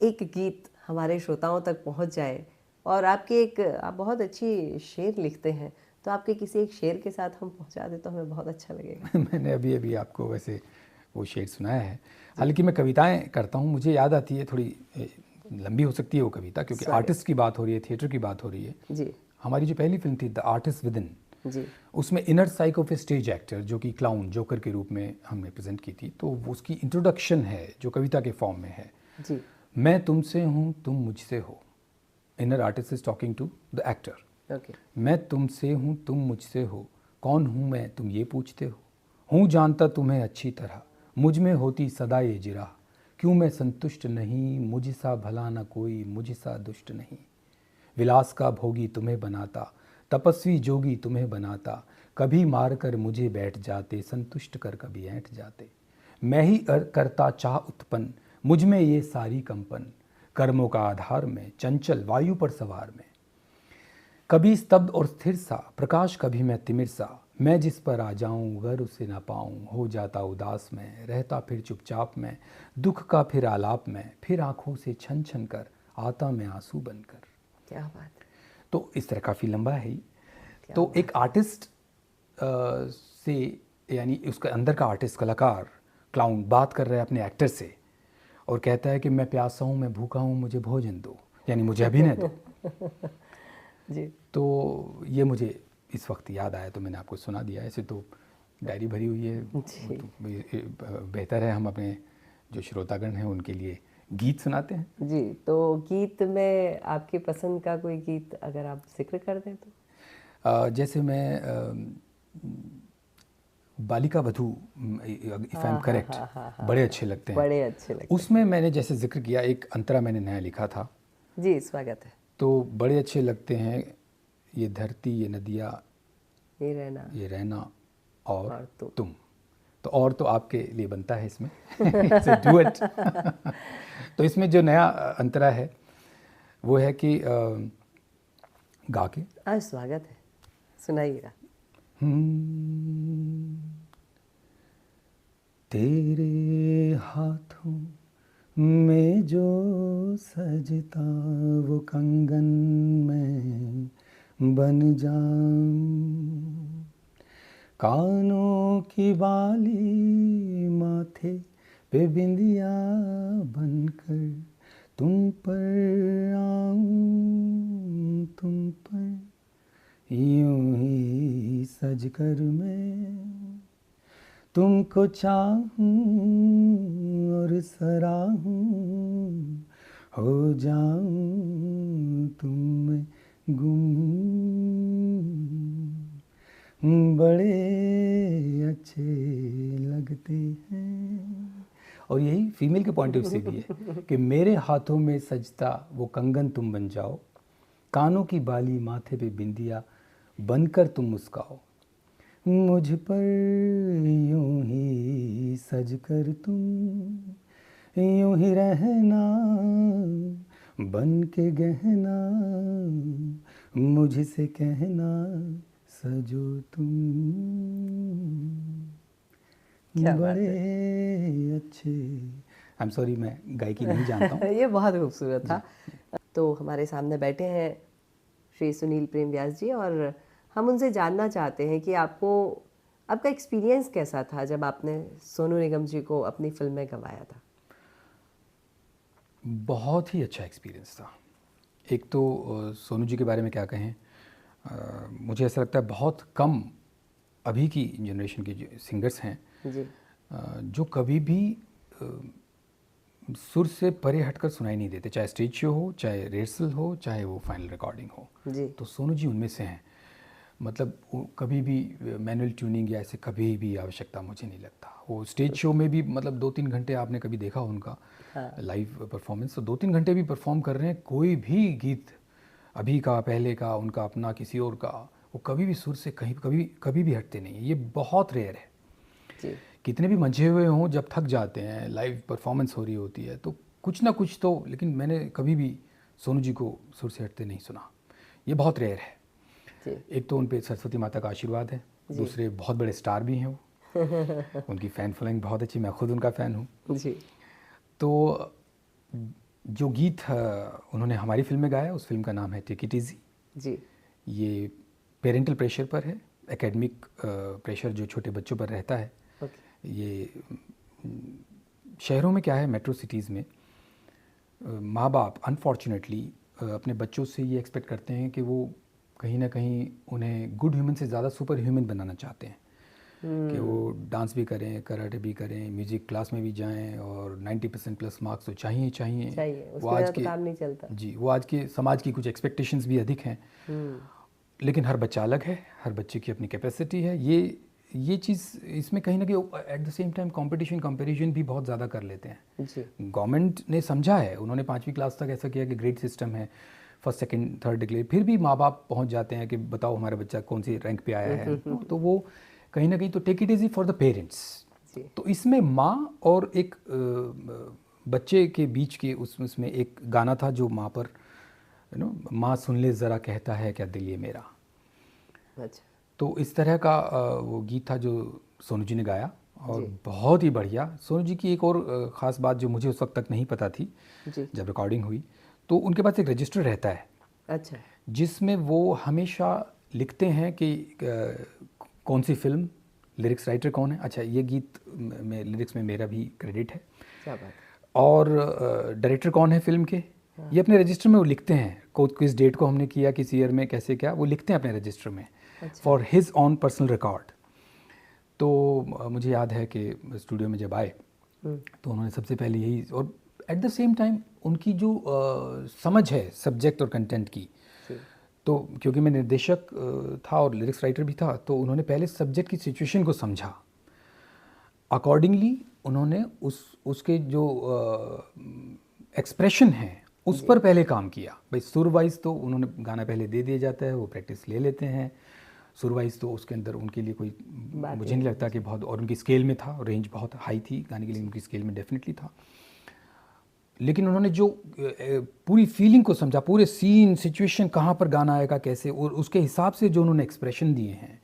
एक गीत हमारे श्रोताओं तक पहुंच जाए, और आप बहुत अच्छी शेर लिखते हैं, तो आपके किसी एक शेर के साथ हम पहुंचा दे तो हमें बहुत अच्छा लगेगा। मैंने अभी आपको वैसे वो शेर सुनाया है। हालांकि मैं कविताएं करता हूँ, मुझे याद आती है, थोड़ी लंबी हो सकती है वो कविता, क्योंकि आर्टिस्ट की बात हो रही है, थिएटर की बात हो रही है। जी। हमारी जो पहली फिल्म थी द आर्टिस्ट विद इन, जी। उसमें inner psyche of a stage actor, जो कि क्लाउन, जोकर के रूप में हमने प्रेजेंट की थी, तो उसकी इंट्रोडक्शन है जो कविता के फॉर्म में है। जी। मैं तुमसे हूँ, तुम मुझसे हो। Inner artist is talking to the actor. Okay. मैं तुमसे हूँ, तुम मुझसे हो, कौन हूँ मैं, तुम ये पूछते हो। हूँ जानता तुम्हें अच्छी तरह, मुझ में होती सदा ये जिरा। क्यों मैं संतुष्ट नहीं, मुझसा भला न कोई, मुझसा दुष्ट नहीं। विलास का भोगी तुम्हें बनाता, तपस्वी जोगी तुम्हें बनाता। कभी मार कर मुझे बैठ जाते, संतुष्ट कर कभी ऐंठ जाते। मैं ही करता चाह उत्पन्न, मुझ में ये सारी कंपन। कर्मों का आधार में, चंचल वायु पर सवार में। कभी स्तब्ध और स्थिर सा, प्रकाश कभी मैं तिमिर सा, मैं जिस पर आ जाऊं गर उसे ना पाऊं, हो जाता उदास में, रहता फिर चुपचाप में, दुख का फिर आलाप में, फिर आंखों से छन छन कर आता मैं आंसू बनकर। क्या बात है। तो इस तरह काफ़ी लंबा है ही। क्या तो बात एक आर्टिस्ट से, यानी उसके अंदर का आर्टिस्ट, कलाकार, क्लाउन बात कर रहा है अपने एक्टर से और कहता है कि मैं प्यासा हूँ, मैं भूखा हूँ, मुझे भोजन दो, यानी मुझे अभिनय दो। जी। तो ये मुझे इस वक्त याद आया तो मैंने आपको सुना दिया। ऐसे तो डायरी भरी हुई है, जी। तो बेहतर है हम अपने जो श्रोतागण हैं उनके लिए गीत सुनाते हैं। जी, तो गीत में आपकी पसंद का कोई गीत अगर आप जिक्र कर दें तो। जैसे मैं Balika Vadhu, if I am correct, बड़े अच्छे लगते हैं। बड़े अच्छे लगते उसमें मैंने जैसे जिक्र किया, एक अंतरा मैंने नया लिखा था, हैं। जी, स्वागत है। तो बड़े अच्छे लगते हैं ये धरती, ये नदियाँ, ये रहना ये रहना और और तुम। तो और तो आपके लिए बनता है इसमें इट्स अ डुएट। तो इसमें जो नया अंतरा है वो है कि गा के आज स्वागत है, सुनाइएगा। तेरे हाथों में जो सजता वो कंगन में बन जाऊं, कानों की बाली माथे पे बिंदिया बनकर तुम पर आऊं, तुम पर यूं ही सज कर मैं तुमको चाहूं और सराहूं, हो जाऊं तुम में गुम, बड़े अच्छे लगते हैं। और यही फीमेल के पॉइंट ऑफ व्यू से भी है कि मेरे हाथों में सजता वो कंगन तुम बन जाओ, कानों की बाली माथे पे बिंदिया बनकर तुम मुस्काओ, मुझ पर यूं ही सज कर तुम यूं ही रहना, बन के गहना मुझसे कहना, सजो तुम, क्या बात बड़े अच्छे। आई एम सॉरी, मैं गायकी नहीं जानता हूँ। ये बहुत खूबसूरत था। तो हमारे सामने बैठे हैं श्री सुनील प्रेम व्यास जी, और हम उनसे जानना चाहते हैं कि आपको, आपका एक्सपीरियंस कैसा था जब आपने सोनू निगम जी को अपनी फिल्म में गवाया था। बहुत ही अच्छा एक्सपीरियंस था। एक तो सोनू जी के बारे में क्या कहें, मुझे ऐसा लगता है बहुत कम अभी की जनरेशन के जो सिंगर्स हैं जी। जो कभी भी सुर से परे हटकर सुनाई नहीं देते, चाहे स्टेज शो हो, चाहे रिहर्सल हो, चाहे वो फाइनल रिकॉर्डिंग हो। जी। तो सोनू जी उनमें से हैं। मतलब वो कभी भी मैनुअल ट्यूनिंग या ऐसे कभी भी आवश्यकता मुझे नहीं लगता। वो स्टेज शो में भी मतलब 2-3 घंटे आपने कभी देखा हो उनका लाइव परफॉर्मेंस, तो 2-3 घंटे भी परफॉर्म कर रहे हैं, कोई भी गीत अभी का, पहले का, उनका अपना, किसी और का, वो कभी भी सुर से कहीं कभी भी हटते नहीं हैं। ये बहुत रेयर है। जी। कितने भी मंझे हुए हों, जब थक जाते हैं, लाइव परफॉर्मेंस हो रही होती है तो कुछ ना कुछ तो, लेकिन मैंने कभी भी सोनू जी को सुर से हटते नहीं सुना। ये बहुत रेयर है। जी। एक तो उन पे सरस्वती माता का आशीर्वाद है, दूसरे बहुत बड़े स्टार भी हैं वो उनकी फ़ैन फॉलोइंग बहुत अच्छी, मैं खुद उनका फ़ैन हूँ। जी। तो जो गीत उन्होंने हमारी फिल्म में गाया, उस फिल्म का नाम है टेक इट ईजी। जी। ये पेरेंटल प्रेशर पर है, एकेडमिक प्रेशर जो छोटे बच्चों पर रहता है। ये शहरों में क्या है, मेट्रो सिटीज़ में माँ बाप अनफॉर्चुनेटली अपने बच्चों से ये एक्सपेक्ट करते हैं कि वो कहीं ना कहीं उन्हें गुड ह्यूमन से ज़्यादा सुपर ह्यूमन बनाना चाहते हैं, कि वो डांस भी करें, कराटे भी करें, म्यूज़िक क्लास में भी जाएं और 90% प्लस मार्क्स तो चाहिए चाहिए। उसके बिना तो काम नहीं चलता। जी, वो आज के समाज की कुछ एक्सपेक्टेशंस भी अधिक हैं। लेकिन हर बच्चा अलग है, हर बच्चे की अपनी कैपेसिटी है। ये चीज़ इसमें कहीं ना कहीं at the same time comparison भी बहुत ज़्यादा कर लेते हैं। गवर्नमेंट ने समझा है, उन्होंने 5वीं क्लास तक ऐसा किया कि ग्रेड सिस्टम है, फर्स्ट सेकंड थर्ड डिक्लेयर, फिर भी माँ बाप पहुंच जाते हैं कि बताओ हमारा बच्चा कौन सी रैंक पे आया है। तो वो कहीं ना कहीं तो take it easy for the parents. तो इसमें माँ और एक बच्चे के बीच के उसमें एक गाना था जो माँ पर माँ सुन ले ज़रा कहता है क्या दिल ये मेरा। अच्छा। तो इस तरह का वो गीत था जो सोनू जी ने गाया और जी। बहुत ही बढ़िया। सोनू जी की एक और ख़ास बात जो मुझे उस वक्त तक नहीं पता थी, जी। जब रिकॉर्डिंग हुई तो उनके पास एक रजिस्टर रहता है अच्छा। जिसमें वो हमेशा लिखते हैं कि कौन सी फिल्म, लिरिक्स राइटर कौन है। अच्छा, ये गीत में लिरिक्स में मेरा भी क्रेडिट है, क्या बात है। और डायरेक्टर कौन है फिल्म के, ये अपने रजिस्टर में वो लिखते हैं। किस डेट को हमने किया, किस ईयर में, कैसे क्या, वो लिखते हैं अपने रजिस्टर में अच्छा। For his on personal record. तो मुझे याद है कि स्टूडियो में जब आए तो उन्होंने सबसे पहले यही, और एट द सेम टाइम उनकी जो समझ है सब्जेक्ट और कंटेंट की, जी। तो क्योंकि मैं निर्देशक था और लिरिक्स राइटर भी था, तो उन्होंने पहले सब्जेक्ट की सिचुएशन को समझा, अकॉर्डिंगली उन्होंने उसके जो एक्सप्रेशन है उस पर पहले काम किया। भाई सुर वाइज तो उन्होंने गाना पहले दे दिया जाता है, वो प्रैक्टिस ले लेते हैं। सुर वाइज तो उसके अंदर उनके लिए कोई मुझे नहीं लगता कि बहुत, और उनकी स्केल में था, रेंज बहुत हाई थी गाने के लिए, उनकी स्केल में डेफिनेटली था। लेकिन उन्होंने जो पूरी फीलिंग को समझा, पूरे सीन सिचुएशन कहाँ पर गाना आएगा कैसे, और उसके हिसाब से जो उन्होंने एक्सप्रेशन दिए हैं,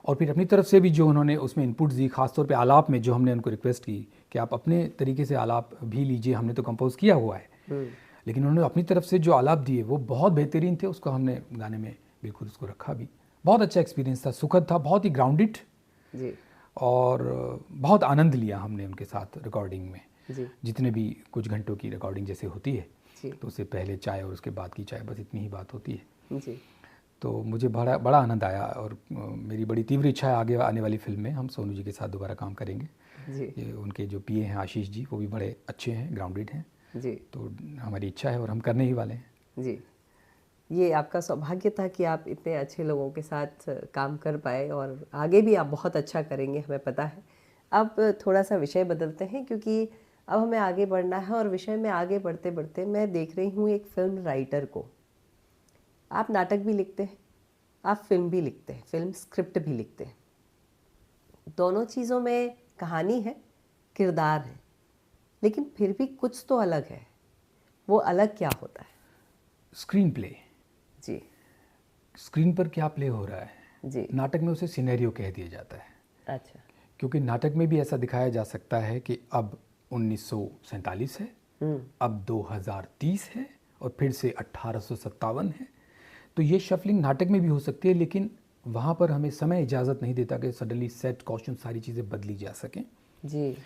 और फिर अपनी तरफ से भी जो उन्होंने उसमें इनपुट्स दी, खासतौर पे आलाप में जो हमने उनको रिक्वेस्ट की कि आप अपने तरीके से आलाप भी लीजिए, हमने तो कंपोज किया हुआ है, लेकिन उन्होंने अपनी तरफ से जो आलाप दिए वो बहुत बेहतरीन थे। उसको हमने गाने में बिल्कुल उसको रखा भी। बहुत अच्छा एक्सपीरियंस था, सुखद था, बहुत ही ग्राउंडेड जी। और बहुत आनंद लिया हमने उनके साथ रिकॉर्डिंग में। जी। जितने भी कुछ घंटों की रिकॉर्डिंग जैसे होती है, जी। तो उससे पहले चाय और उसके बाद की चाय, बस इतनी ही बात होती है। जी। तो मुझे बड़ा बड़ा आनंद आया, और मेरी बड़ी तीव्र इच्छा है आगे आने वाली फिल्म में हम सोनू जी के साथ दोबारा काम करेंगे। जी। ये उनके जो पीए हैं आशीष जी, वो भी बड़े अच्छे हैं, ग्राउंडेड हैं। जी। तो हमारी इच्छा है और हम करने ही वाले हैं। जी। ये आपका सौभाग्य था कि आप इतने अच्छे लोगों के साथ काम कर पाए, और आगे भी आप बहुत अच्छा करेंगे, हमें पता है। अब थोड़ा सा विषय बदलते हैं क्योंकि अब हमें आगे बढ़ना है, और विषय में आगे बढ़ते बढ़ते मैं देख रही हूँ एक फिल्म राइटर को। आप नाटक भी लिखते हैं, आप फिल्म भी लिखते हैं, फिल्म स्क्रिप्ट भी लिखते हैं। दोनों चीज़ों में कहानी है, किरदार है, लेकिन फिर भी कुछ तो अलग है। वो अलग क्या होता है? Screen play. जी। स्क्रीन पर क्या प्ले हो रहा है, जी। नाटक में उसे सिनेरियो कह दिया जाता है। अच्छा। क्योंकि नाटक में भी ऐसा दिखाया जा सकता है कि अब 1947 है, अब 2030 है, और फिर से 1857 है। तो ये शफलिंग नाटक में भी हो सकती है, लेकिन वहाँ पर हमें समय इजाज़त नहीं देता कि सडनली सेट, कॉस्ट्यूम, सारी चीज़ें बदली जा सकें। जी।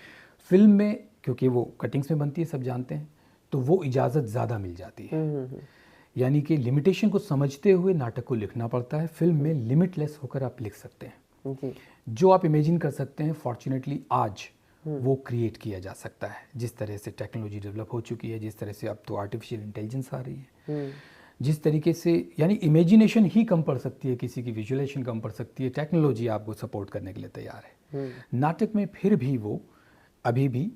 फिल्म में क्योंकि वो कटिंग्स में बनती है, सब जानते हैं, तो वो इजाज़त ज़्यादा मिल जाती है। यानी कि लिमिटेशन को समझते हुए नाटक को लिखना पड़ता है। फिल्म में लिमिटलेस होकर आप लिख सकते हैं। जी। जो आप इमेजिन कर सकते हैं, फॉर्चुनेटली आज वो क्रिएट किया जा सकता है। जिस तरह से टेक्नोलॉजी डेवलप हो चुकी है, जिस तरह से अब तो आर्टिफिशियल इंटेलिजेंस आ रही है, जिस तरीके से, यानी इमेजिनेशन ही कम पड़ सकती है, किसी की विजुअलाइजेशन कम पड़ सकती है, टेक्नोलॉजी आपको सपोर्ट करने के लिए तैयार है। नाटक में फिर भी वो अभी भी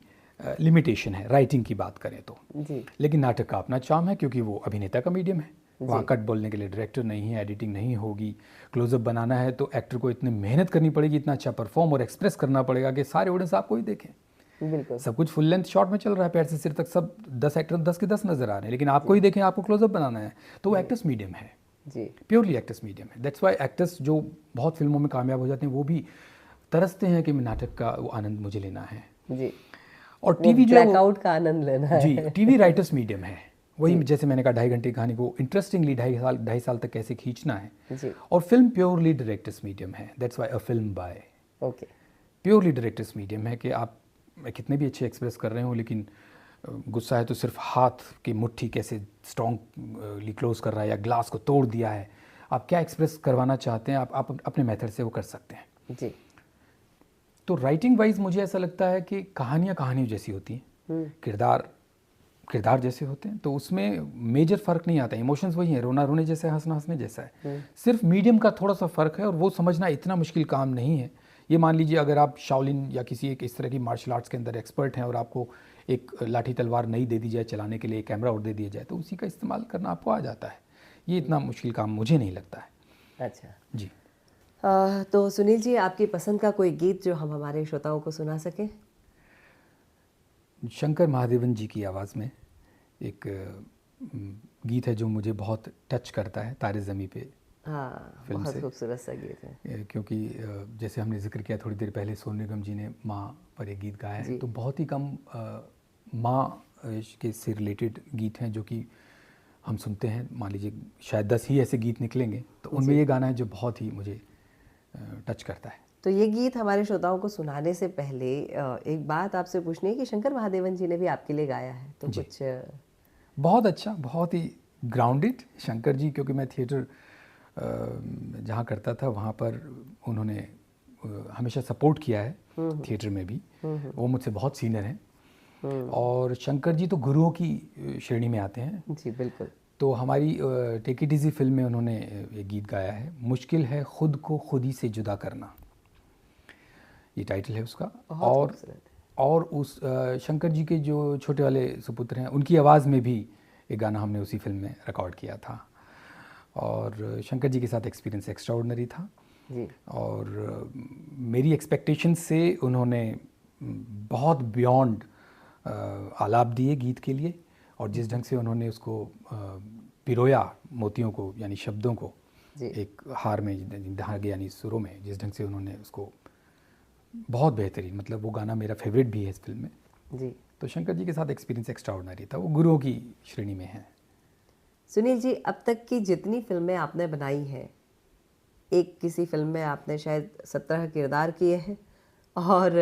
लिमिटेशन है, राइटिंग की बात करें तो। जी। लेकिन नाटक का अपना चार्म है, क्योंकि वो अभिनेता का मीडियम है। वहाँ कट बोलने के लिए डायरेक्टर नहीं है, एडिटिंग नहीं होगी, क्लोजअप बनाना है तो एक्टर को इतनी मेहनत करनी पड़ेगी, इतना अच्छा परफॉर्म और एक्सप्रेस करना पड़ेगा कि सारे ऑडियंस आपको ही देखें। बिल्कुल। सब कुछ फुल लेंथ शॉट में चल रहा है, पैर से सिर तक सब 10 एक्टर 10 के 10 नजर आ रहे हैं, लेकिन आपको ही देखें, आपको क्लोजअप बनाना है। तो वो एक्टर्स मीडियम है, जी। प्योरली एक्टर्स मीडियम है। दैट्स वाई एक्टर्स जो बहुत फिल्मों में कामयाब हो जाते हैं, वो भी तरसते हैं कि मैं नाटक का वो आनंद मुझे लेना है। जी। और टीवी जो ब्लैकआउट का आनंद लेना है। जी, टीवी राइटर्स मीडियम है। वही जैसे मैंने कहा, 2.5 घंटे की कहानी को इंटरेस्टिंगली 2.5 साल तक कैसे खींचना है। जी। और फिल्म प्योरली डायरेक्टर्स मीडियम है। That's why a film bye. Okay. Purely directors medium है कि आप कितने भी अच्छे एक्सप्रेस कर रहे हो, लेकिन गुस्सा है तो सिर्फ हाथ की मुट्ठी कैसे स्ट्रॉन्गली क्लोज कर रहा है, या ग्लास को तोड़ दिया है, आप क्या एक्सप्रेस करवाना चाहते हैं, आप अपने मेथड से वो कर सकते हैं। जी। तो राइटिंग वाइज मुझे ऐसा लगता है कि कहानियाँ जैसी होती हैं, किरदार जैसे होते हैं, तो उसमें मेजर फ़र्क नहीं आता। इमोशंस वही है, रोना रोने जैसा है, हंसना हंसने जैसा है। सिर्फ मीडियम का थोड़ा सा फ़र्क है, और वो समझना इतना मुश्किल काम नहीं है। ये मान लीजिए, अगर आप शाओलिन या किसी एक इस तरह की मार्शल आर्ट्स के अंदर एक्सपर्ट हैं, और आपको एक लाठी तलवार नई दे दी जाए चलाने के लिए, कैमरा और दे दिया जाए, तो उसी का इस्तेमाल करना आपको आ जाता है। ये इतना मुश्किल काम मुझे नहीं लगता है। अच्छा जी। तो सुनील जी, आपकी पसंद का कोई गीत जो हम हमारे श्रोताओं को सुना सकें? शंकर महादेवन जी की आवाज़ में एक गीत है जो मुझे बहुत टच करता है, तारे ज़मीं पे हाँ, फिल्म बहुत से। खूबसूरत सा गीत है। क्योंकि जैसे हमने जिक्र किया थोड़ी देर पहले, सोनू निगम जी ने माँ पर एक गीत गाया है, जी। तो बहुत ही कम माँ के से रिलेटेड गीत हैं जो कि हम सुनते हैं। मान लीजिए शायद 10 ही ऐसे गीत निकलेंगे, तो उनमें ये गाना है जो बहुत ही मुझे टच करता है। तो ये गीत हमारे श्रोताओं को सुनाने से पहले एक बात आपसे पूछनी है कि शंकर महादेवन जी ने भी आपके लिए गाया है, तो जी। कुछ बहुत अच्छा, बहुत ही ग्राउंडेड शंकर जी, क्योंकि मैं थिएटर जहाँ करता था वहाँ पर उन्होंने हमेशा सपोर्ट किया है थिएटर में भी। वो मुझसे बहुत सीनियर हैं और शंकर जी तो गुरुओं की श्रेणी में आते हैं। जी बिल्कुल। तो हमारी टेक इट इज़ी फिल्म में उन्होंने एक गीत गाया है, मुश्किल है खुद को खुद ही से जुदा करना, ये टाइटल है उसका। बहुत खूबसूरत है। और उस शंकर जी के जो छोटे वाले सुपुत्र हैं उनकी आवाज़ में भी एक गाना हमने उसी फिल्म में रिकॉर्ड किया था। और शंकर जी के साथ एक्सपीरियंस एक्स्ट्राऑर्डिनरी था जी। और मेरी एक्सपेक्टेशन से उन्होंने बहुत बियॉन्ड आलाप दिए गीत के लिए, और जिस ढंग से उन्होंने उसको पिरोया मोतियों को यानी शब्दों को जी। एक हार में धागे यानी सुरों में, जिस ढंग से उन्होंने उसको, बहुत बेहतरीन। मतलब वो गाना मेरा फेवरेट भी है इस फिल्म में। जी। तो शंकर जी के साथ एक्सपीरियंस एक्स्ट्राऑर्डिनरी था, वो गुरुओं की श्रेणी में है। सुनील जी, अब तक की जितनी फिल्में आपने बनाई हैं, एक किसी फिल्म में आपने शायद 17 किरदार किए हैं और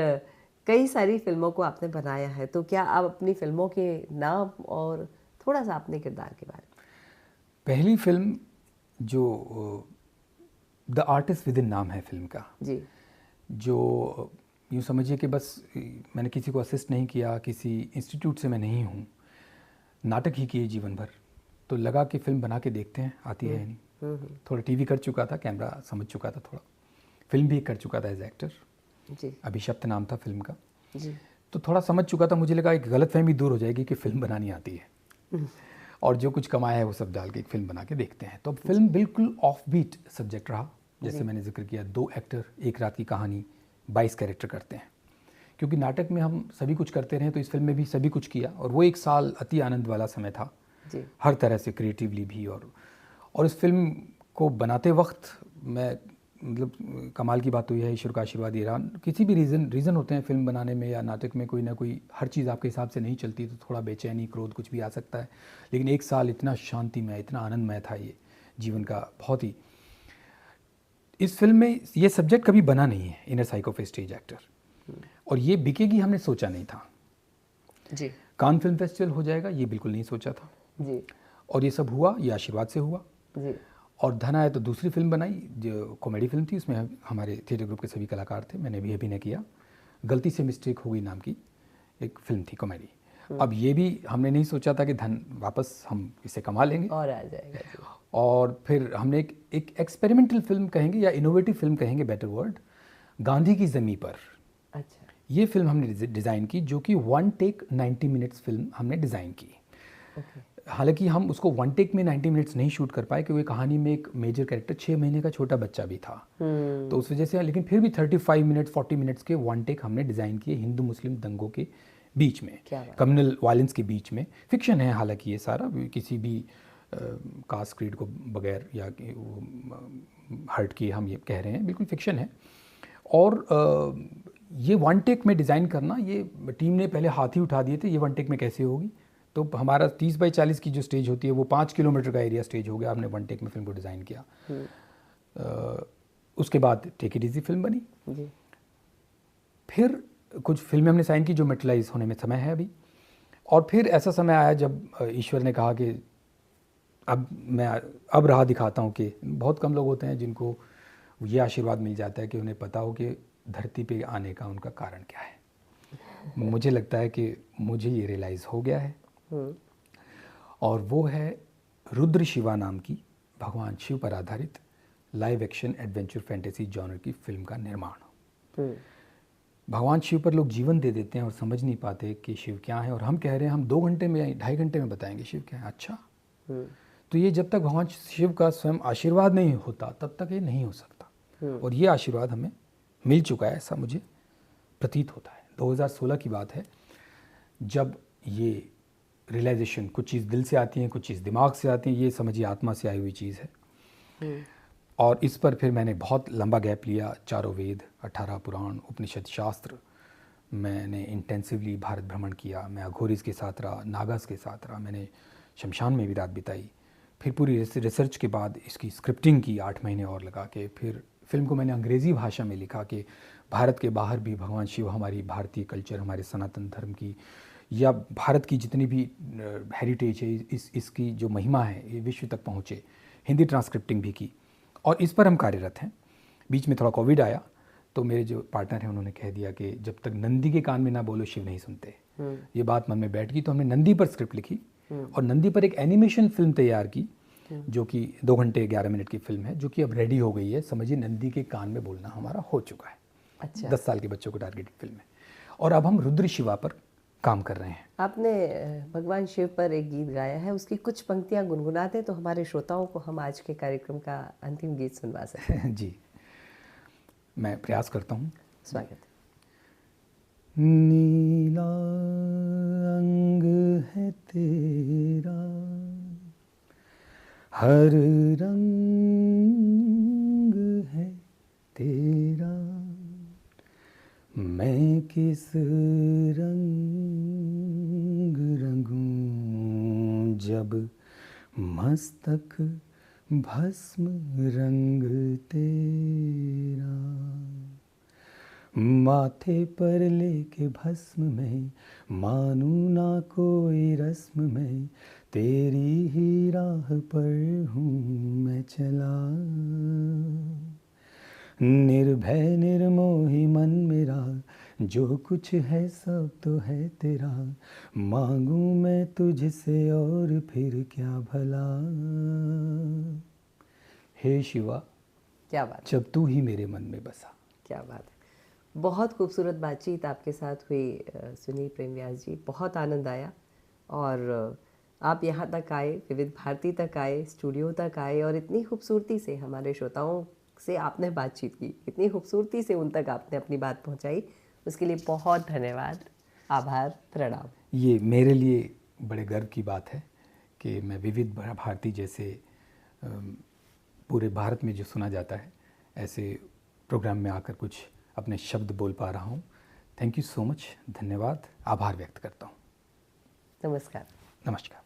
कई सारी फिल्मों को आपने बनाया है, तो क्या आप अपनी फिल्मों के नाम और थोड़ा सा अपने किरदार के बारे में? पहली फिल्म जो द आर्टिस्ट विद इन नाम है फिल्म का, जी। जो यूँ समझिए कि बस मैंने किसी को असिस्ट नहीं किया, किसी इंस्टीट्यूट से मैं नहीं हूँ, नाटक ही किए जीवन भर, तो लगा कि फ़िल्म बना के देखते हैं आती है या नहीं। थोड़ा टीवी कर चुका था, कैमरा समझ चुका था, थोड़ा फिल्म भी कर चुका था एज एक्टर। जी। अभिशप्त नाम था फिल्म का। जी। तो थोड़ा समझ चुका था, मुझे लगा एक गलतफहमी दूर हो जाएगी कि फ़िल्म बनानी आती है और जो कुछ कमाया है वो सब डाल के एक फ़िल्म बना के देखते हैं। तो अब फिल्म बिल्कुल ऑफ बीट सब्जेक्ट रहा, जैसे मैंने जिक्र किया, 2 एक्टर, एक रात की कहानी, 22 कैरेक्टर करते हैं। क्योंकि नाटक में हम सभी कुछ करते रहे, तो इस फिल्म में भी सभी कुछ किया, और वो 1 साल अति आनंद वाला समय था जी। हर तरह से, क्रिएटिवली भी। और इस फिल्म को बनाते वक्त मैं, मतलब कमाल की बात हुई है, ईश्वर का आशीर्वाद ये रहा। किसी भी रीज़न होते हैं फिल्म बनाने में या नाटक में, कोई ना कोई, हर चीज़ आपके हिसाब से नहीं चलती, तो थोड़ा बेचैनी, क्रोध, कुछ भी आ सकता है। लेकिन 1 साल इतना शांतिमय, इतना आनंदमय था ये जीवन का, बहुत ही। इस फिल्म में ये सब्जेक्ट कभी बना नहीं है, inner psycho of a stage actor, और ये बिकेगी हमने सोचा नहीं था। जी। कान फिल्म फेस्टिवल हो जाएगा ये बिल्कुल नहीं सोचा था, जी। और ये सब हुआ, ये आशीर्वाद से हुआ। जी। और धना है तो दूसरी फिल्म बनाई जो कॉमेडी फिल्म थी, उसमें हमारे थिएटर ग्रुप के सभी कलाकार थे, मैंने भी अभिनय किया। गलती से मिस्टेक हो गई नाम की एक फिल्म थी कॉमेडी। अब ये भी हमने नहीं सोचा था कि धन वापस हम इसे कमा लेंगे, और आ जाएगा। जी। और फिर हमने एक एक्सपेरिमेंटल फिल्म कहेंगे या इनोवेटिव फिल्म कहेंगे, बेटर वर्ड, गांधी की ज़मीं पर। अच्छा। ये फिल्म हमने डिज़ाइन की, जो कि 1 टेक 90 मिनट्स फिल्म हमने डिज़ाइन की। ओके। हालांकि हम उसको 1 टेक में 90 मिनट्स नहीं शूट कर पाए, क्योंकि कहानी में एक मेजर कैरेक्टर 6 महीने का छोटा बच्चा भी था, तो उस वजह से। लेकिन फिर भी 35 मिनट्स 40 मिनट्स के 1 टेक हमने डिज़ाइन किए, हिंदू मुस्लिम दंगों के बीच में, कम्युनल वायलेंस के बीच में। फिक्शन है हालांकि ये सारा, किसी भी कास्ट क्रीड को बगैर या हर्ट किए हम ये कह रहे हैं, बिल्कुल फिक्शन है। और ये 1 टेक में डिज़ाइन करना, ये टीम ने पहले हाथ ही उठा दिए थे, ये 1 टेक में कैसे होगी। तो हमारा 30 बाई 40 की जो स्टेज होती है वो 5 किलोमीटर का एरिया स्टेज हो गया, हमने 1 टेक में फिल्म को डिज़ाइन किया। उसके बाद टेक इट इजी फिल्म बनी। जी। फिर कुछ फिल्में हमने साइन की जो मेटलाइज होने में समय है अभी, और फिर ऐसा समय आया जब ईश्वर ने कहा कि अब राह दिखाता हूँ। कि बहुत कम लोग होते हैं जिनको ये आशीर्वाद मिल जाता है कि उन्हें पता हो कि धरती पे आने का उनका कारण क्या है। मुझे लगता है कि मुझे ये रियलाइज़ हो गया है, और वो है रुद्र शिवा नाम की भगवान शिव पर आधारित live action adventure fantasy genre की फिल्म का निर्माण। भगवान शिव पर लोग जीवन दे देते हैं और समझ नहीं पाते कि शिव क्या है, और हम कह रहे हैं हम 2 घंटे में या 2.5 घंटे में बताएंगे शिव क्या है। अच्छा, तो ये जब तक भगवान शिव का स्वयं आशीर्वाद नहीं होता तब तक ये नहीं हो सकता, और ये आशीर्वाद हमें मिल चुका है, ऐसा मुझे प्रतीत होता है। 2016 की बात है जब ये रियलाइजेशन, कुछ चीज़ दिल से आती हैं, कुछ चीज़ दिमाग से आती हैं, ये समझिए आत्मा से आई हुई चीज़ है। और इस पर फिर मैंने बहुत लंबा गैप लिया। चारों वेद, 18 पुराण, उपनिषद, शास्त्र, मैंने इंटेंसिवली भारत भ्रमण किया। मैं अघोरीज के साथ रहा, नागास के साथ रहा, मैंने शमशान में भी रात बिताई। फिर पूरी रिसर्च के बाद इसकी स्क्रिप्टिंग की 8 महीने और लगा के, फिर फिल्म को मैंने अंग्रेज़ी भाषा में लिखा कि भारत के बाहर भी भगवान शिव हमारी भारतीय कल्चर, हमारे सनातन धर्म की या भारत की जितनी भी हेरिटेज है, इसकी जो महिमा है ये विश्व तक पहुँचे। हिंदी ट्रांसक्रिप्टिंग भी की और इस पर हम कार्यरत हैं। बीच में थोड़ा कोविड आया तो मेरे जो पार्टनर हैं उन्होंने कह दिया कि जब तक नंदी के कान में ना बोलो शिव नहीं सुनते। ये बात मन में बैठ गई तो हमने नंदी पर स्क्रिप्ट लिखी और नंदी पर एक एनिमेशन फिल्म तैयार की जो कि 2 घंटे 11 मिनट की फिल्म है, जो कि अब रेडी हो गई है। समझिए नंदी के कान में बोलना हमारा हो चुका है। अच्छा। 10 साल के बच्चों को टारगेटेड फिल्म है और अब हम रुद्र शिवा पर काम कर रहे हैं। आपने भगवान शिव पर एक गीत गाया है, उसकी कुछ पंक्तियां गुनगुनाते तो हमारे श्रोताओं को हम आज के कार्यक्रम का अंतिम गीत सुनवा सकते हैं। जी, मैं प्रयास करता हूँ। स्वागत। नीला अंग है तेरा, हर रंग है तेरा, मैं किस रंग रंगूं जब मस्तक भस्म रंग तेरा, माथे पर लेके भस्म में मानूं ना कोई रस्म में, तेरी ही राह पर हूँ मैं चला, निर्भय निर्मोही मन मेरा, जो कुछ है सब तो है तेरा, मांगूं मैं तुझसे और फिर क्या भला, हे शिवा क्या बात, जब तू ही मेरे मन में बसा। क्या बात है। बहुत खूबसूरत बातचीत आपके साथ हुई सुनील प्रेमव्यास जी, बहुत आनंद आया। और आप यहाँ तक आए, विविध भारती तक आए, स्टूडियो तक आए और इतनी खूबसूरती से हमारे श्रोताओं से आपने बातचीत की, इतनी खूबसूरती से उन तक आपने अपनी बात पहुँचाई, उसके लिए बहुत धन्यवाद, आभार, प्रणाम। ये मेरे लिए बड़े गर्व की बात है कि मैं विविध भारती जैसे पूरे भारत में जो सुना जाता है ऐसे प्रोग्राम में आकर कुछ अपने शब्द बोल पा रहा हूँ। थैंक यू सो मच, धन्यवाद, आभार व्यक्त करता हूँ। नमस्कार। नमस्कार।